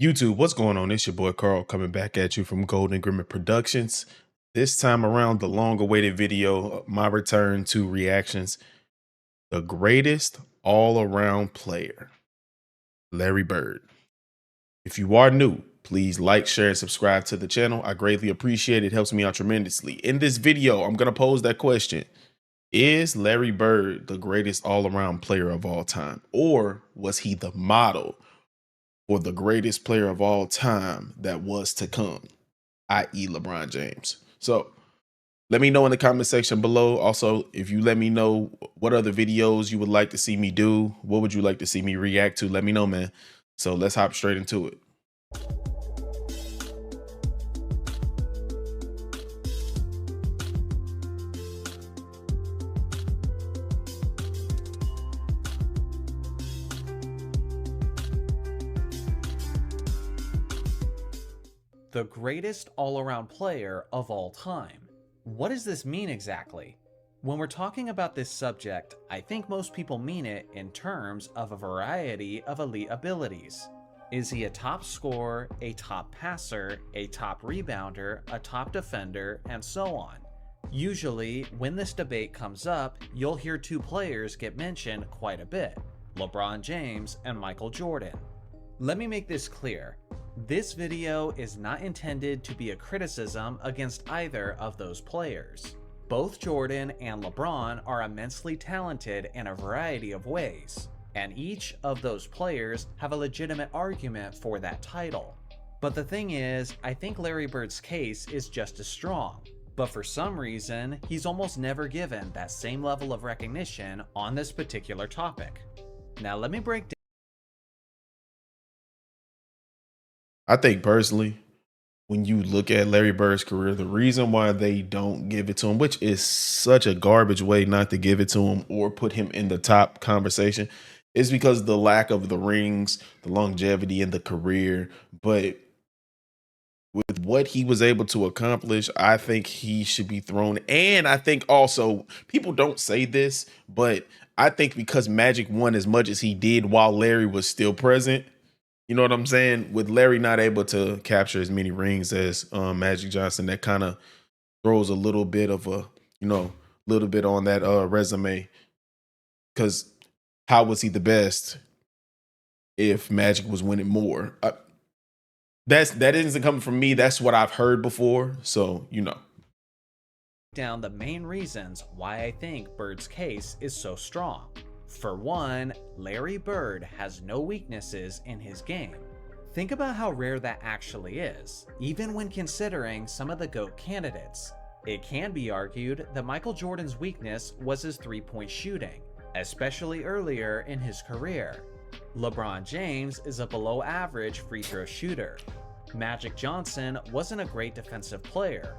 YouTube, what's going on? It's your boy Carl coming back at you from Golden Grimmer Productions. This time around, the long-awaited video, my return to reactions. The greatest all-around player, Larry Bird. If you are new, please like, share, and subscribe to the channel. I greatly appreciate it. It helps me out tremendously. In this video, I'm going to pose that question. Is Larry Bird the greatest all-around player of all time? Or was he the model for the greatest player of all time that was to come, i.e. LeBron James? So let me know in the comment section below. Also, if you let me know what other videos you would like to see me do, what would you like to see me react to, let me know, man. So let's hop straight into it. The greatest all-around player of all time. What does this mean exactly? When we're talking about this subject, I think most people mean it in terms of a variety of elite abilities. Is he a top scorer, a top passer, a top rebounder, a top defender, and so on? Usually, when this debate comes up, you'll hear two players get mentioned quite a bit: LeBron James and Michael Jordan. Let me make this clear. This video is not intended to be a criticism against either of those players. Both Jordan and LeBron are immensely talented in a variety of ways, and each of those players have a legitimate argument for that title. But the thing is, I think Larry Bird's case is just as strong, but for some reason, he's almost never given that same level of recognition on this particular topic. Now let me break down. I think personally, when you look at Larry Bird's career, the reason why they don't give it to him, which is such a garbage way not to give it to him or put him in the top conversation, is because the lack of the rings, the longevity in the career. But with what he was able to accomplish, I think he should be thrown. And I think also, people don't say this, but I think because Magic won as much as he did while Larry was still present, you know what I'm saying? With Larry not able to capture as many rings as Magic Johnson, that kind of throws a little bit of a, little bit on that resume. Because how was he the best if Magic was winning more? That isn't coming from me. That's what I've heard before. So, Down the main reasons why I think Bird's case is so strong. For one, Larry Bird has no weaknesses in his game. Think about how rare that actually is, even when considering some of the GOAT candidates. It can be argued that Michael Jordan's weakness was his three-point shooting, especially earlier in his career. LeBron James is a below-average free throw shooter. Magic Johnson wasn't a great defensive player.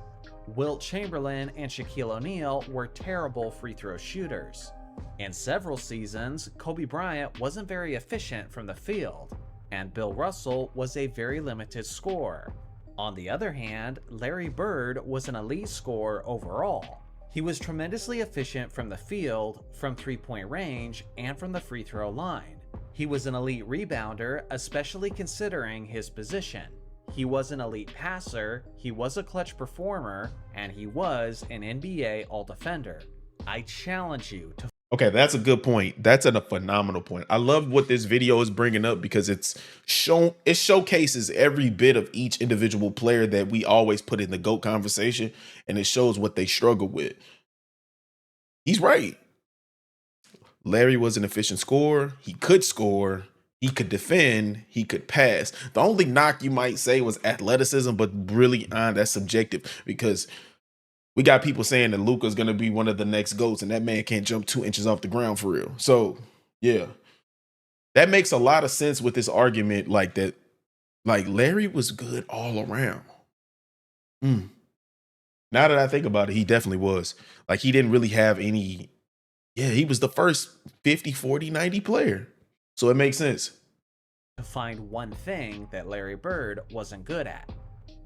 Wilt Chamberlain and Shaquille O'Neal were terrible free throw shooters. In several seasons, Kobe Bryant wasn't very efficient from the field, and Bill Russell was a very limited scorer. On the other hand, Larry Bird was an elite scorer overall. He was tremendously efficient from the field, from three-point range, and from the free throw line. He was an elite rebounder, especially considering his position. He was an elite passer, he was a clutch performer, and he was an NBA All-Defender. I challenge you to... Okay, that's a good point. That's a phenomenal point. I love what this video is bringing up because it showcases every bit of each individual player that we always put in the GOAT conversation, and it shows what they struggle with. He's right. Larry was an efficient scorer. He could score. He could defend. He could pass. The only knock you might say was athleticism, but really, that's subjective because we got people saying that Luka's going to be one of the next GOATs, and that man can't jump 2 inches off the ground for real. So, yeah, that makes a lot of sense with this argument like that. Like, Larry was good all around. Now that I think about it, he definitely was. Like, he didn't really have any. Yeah, he was the first 50, 40, 90 player. So it makes sense. To find one thing that Larry Bird wasn't good at.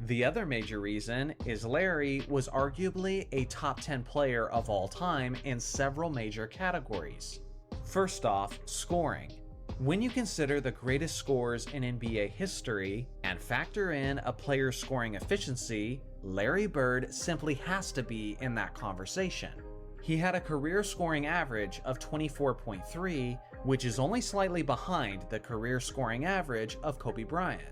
The other major reason is Larry was arguably a top 10 player of all time in several major categories. First off, scoring. When you consider the greatest scores in NBA history and factor in a player's scoring efficiency, Larry Bird simply has to be in that conversation. He had a career scoring average of 24.3, which is only slightly behind the career scoring average of Kobe Bryant.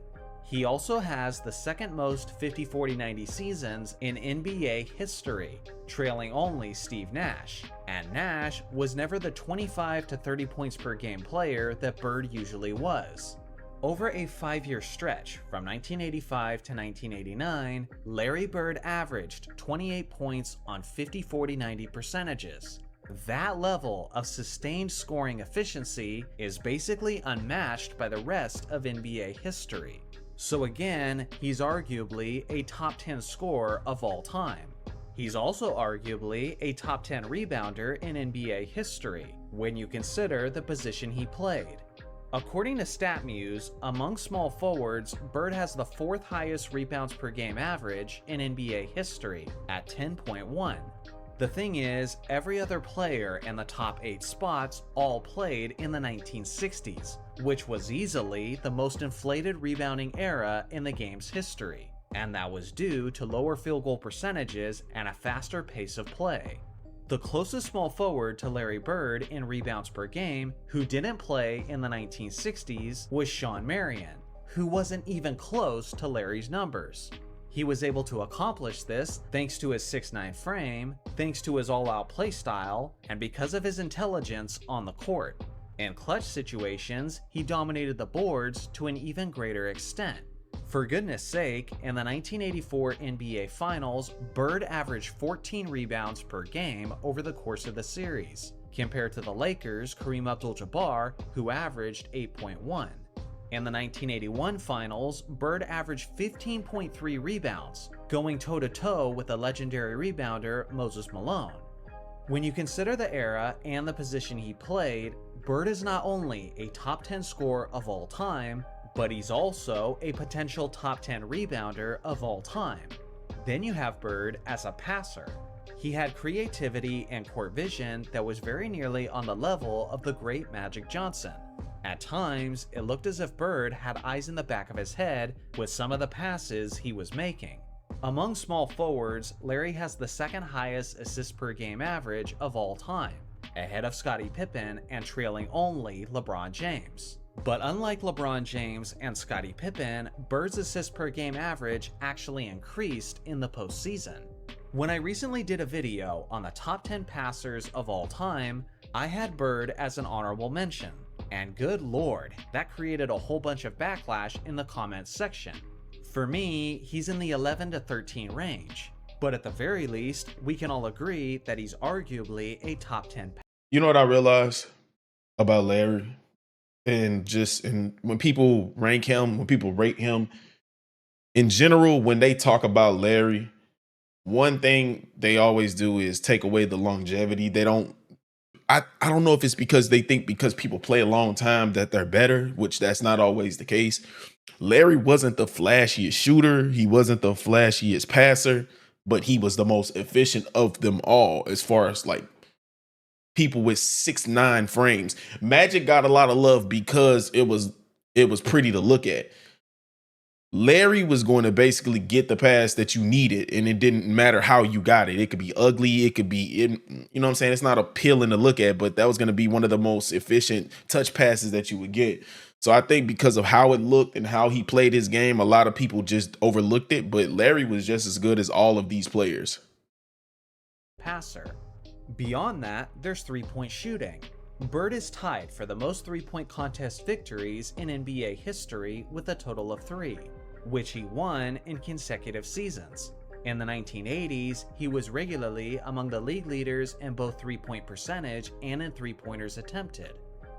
He also has the second most 50-40-90 seasons in NBA history, trailing only Steve Nash, and Nash was never the 25 to 30 points per game player that Bird usually was. Over a 5-year stretch from 1985 to 1989, Larry Bird averaged 28 points on 50-40-90 percentages. That level of sustained scoring efficiency is basically unmatched by the rest of NBA history. So again, he's arguably a top 10 scorer of all time. He's also arguably a top 10 rebounder in NBA history, when you consider the position he played. According to StatMuse, among small forwards, Bird has the 4th highest rebounds per game average in NBA history at 10.1. The thing is, every other player in the top 8 spots all played in the 1960s, which was easily the most inflated rebounding era in the game's history, and that was due to lower field goal percentages and a faster pace of play. The closest small forward to Larry Bird in rebounds per game who didn't play in the 1960s was Shawn Marion, who wasn't even close to Larry's numbers. He was able to accomplish this thanks to his 6'9" frame, thanks to his all-out play style, and because of his intelligence on the court. In clutch situations, he dominated the boards to an even greater extent. For goodness sake, in the 1984 NBA Finals, Bird averaged 14 rebounds per game over the course of the series, compared to the Lakers' Kareem Abdul-Jabbar, who averaged 8.1. In the 1981 Finals, Bird averaged 15.3 rebounds, going toe-to-toe with the legendary rebounder Moses Malone. When you consider the era and the position he played, Bird is not only a top 10 scorer of all time, but he's also a potential top 10 rebounder of all time. Then you have Bird as a passer. He had creativity and court vision that was very nearly on the level of the great Magic Johnson. At times, it looked as if Bird had eyes in the back of his head with some of the passes he was making. Among small forwards, Larry has the 2nd highest assists per game average of all time, ahead of Scottie Pippen and trailing only LeBron James. But unlike LeBron James and Scottie Pippen, Bird's assists per game average actually increased in the postseason. When I recently did a video on the top 10 passers of all time, I had Bird as an honorable mention. And good lord, that created a whole bunch of backlash in the comments section. For me, he's in the 11 to 13 range. But at the very least, we can all agree that he's arguably a top 10 You know what I realized about Larry? And when people rank him, when people rate him, in general, when they talk about Larry, one thing they always do is take away the longevity. They don't, I don't know if it's because they think because people play a long time that they're better, which that's not always the case. Larry wasn't the flashiest shooter. He wasn't the flashiest passer, but he was the most efficient of them all as far as like people with 6'9" frames. Magic got a lot of love because it was pretty to look at. Larry was going to basically get the pass that you needed, and it didn't matter how you got it. It could be ugly, it could be, you know what I'm saying? It's not appealing to look at, but that was going to be one of the most efficient touch passes that you would get. So I think because of how it looked and how he played his game, a lot of people just overlooked it, but Larry was just as good as all of these players. passer. Beyond that, there's three-point shooting. Bird is tied for the most three-point contest victories in NBA history with a total of 3, which he won in consecutive seasons. In the 1980s, he was regularly among the league leaders in both three-point percentage and in three-pointers attempted.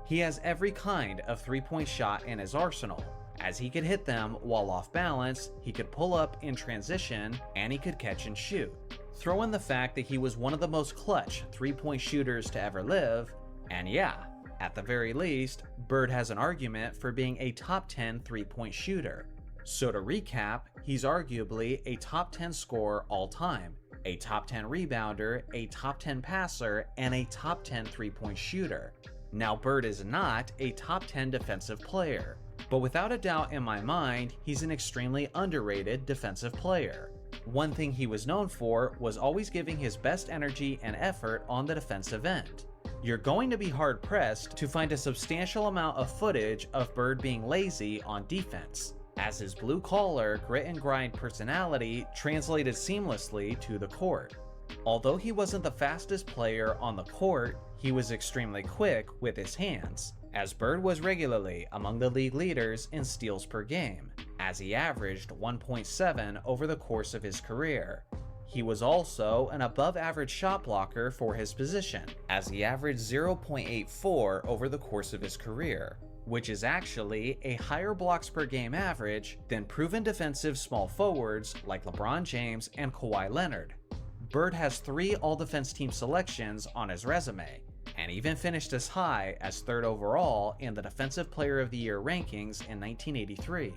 He has every kind of three-point shot in his arsenal, as he could hit them while off balance, he could pull up in transition, and he could catch and shoot. Throw in the fact that he was one of the most clutch three-point shooters to ever live, and yeah, at the very least, Bird has an argument for being a top 10 three-point shooter. So to recap, he's arguably a top 10 scorer all time, a top 10 rebounder, a top 10 passer, and a top 10 three-point shooter. Now, Bird is not a top 10 defensive player, but without a doubt in my mind, he's an extremely underrated defensive player. One thing he was known for was always giving his best energy and effort on the defensive end. You're going to be hard pressed to find a substantial amount of footage of Bird being lazy on defense, as his blue collar, grit and grind personality translated seamlessly to the court. Although he wasn't the fastest player on the court, he was extremely quick with his hands, as Bird was regularly among the league leaders in steals per game, as he averaged 1.7 over the course of his career. He was also an above-average shot blocker for his position, as he averaged 0.84 over the course of his career, which is actually a higher blocks per game average than proven defensive small forwards like LeBron James and Kawhi Leonard. Bird has 3 All-Defense Team selections on his resume, and even finished as high as 3rd overall in the Defensive Player of the Year rankings in 1983.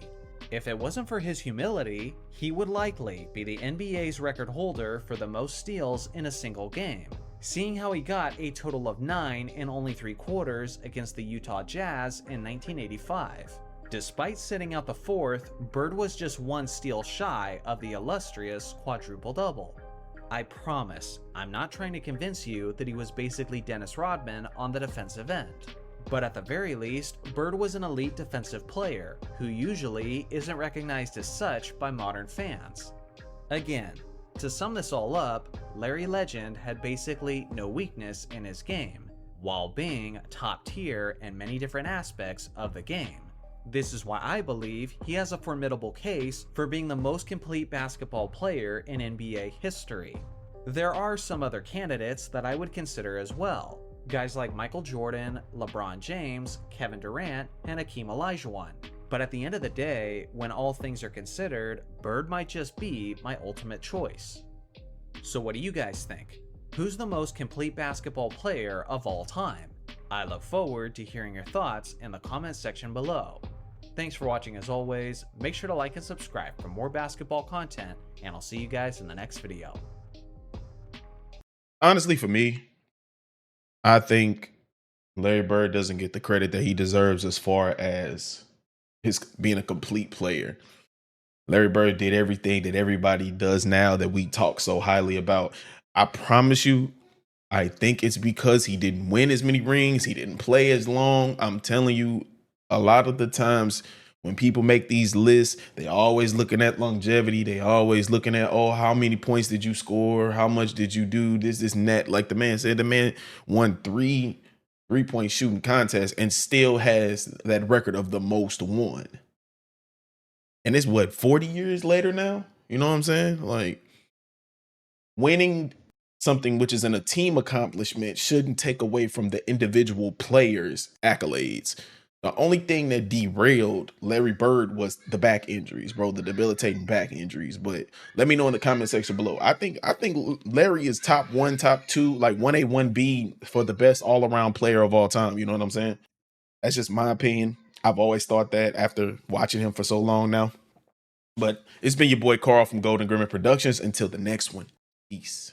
If it wasn't for his humility, he would likely be the NBA's record holder for the most steals in a single game, seeing how he got a total of 9 in only 3 quarters against the Utah Jazz in 1985. Despite sitting out the 4th, Bird was just 1 steal shy of the illustrious quadruple-double. I promise, I'm not trying to convince you that he was basically Dennis Rodman on the defensive end. But at the very least, Bird was an elite defensive player, who usually isn't recognized as such by modern fans. Again, to sum this all up, Larry Legend had basically no weakness in his game, while being top tier in many different aspects of the game. This is why I believe he has a formidable case for being the most complete basketball player in NBA history. There are some other candidates that I would consider as well. Guys like Michael Jordan, LeBron James, Kevin Durant, and Hakeem Olajuwon. But at the end of the day, when all things are considered, Bird might just be my ultimate choice. So what do you guys think? Who's the most complete basketball player of all time? I look forward to hearing your thoughts in the comments section below. Thanks for watching as always, make sure to like and subscribe for more basketball content, and I'll see you guys in the next video. Honestly, for me, I think Larry Bird doesn't get the credit that he deserves as far as his being a complete player. Larry Bird did everything that everybody does now that we talk so highly about. I promise you, I think it's because he didn't win as many rings. He didn't play as long. I'm telling you, a lot of the times when people make these lists, they always looking at longevity. They always looking at, oh, how many points did you score? How much did you do? This, and that. Like the man said, the man won 3-point shooting contests and still has that record of the most won. And it's what, 40 years later now? You know what I'm saying? Like, winning something which is in a team accomplishment shouldn't take away from the individual players' accolades. The only thing that derailed Larry Bird was the back injuries, bro, the debilitating back injuries. But let me know in the comment section below. I think Larry is top 1, top 2, like 1A, 1B for the best all-around player of all time. You know what I'm saying? That's just my opinion. I've always thought that after watching him for so long now. But it's been your boy Carl from Golden Grimmett Productions. Until the next one, peace.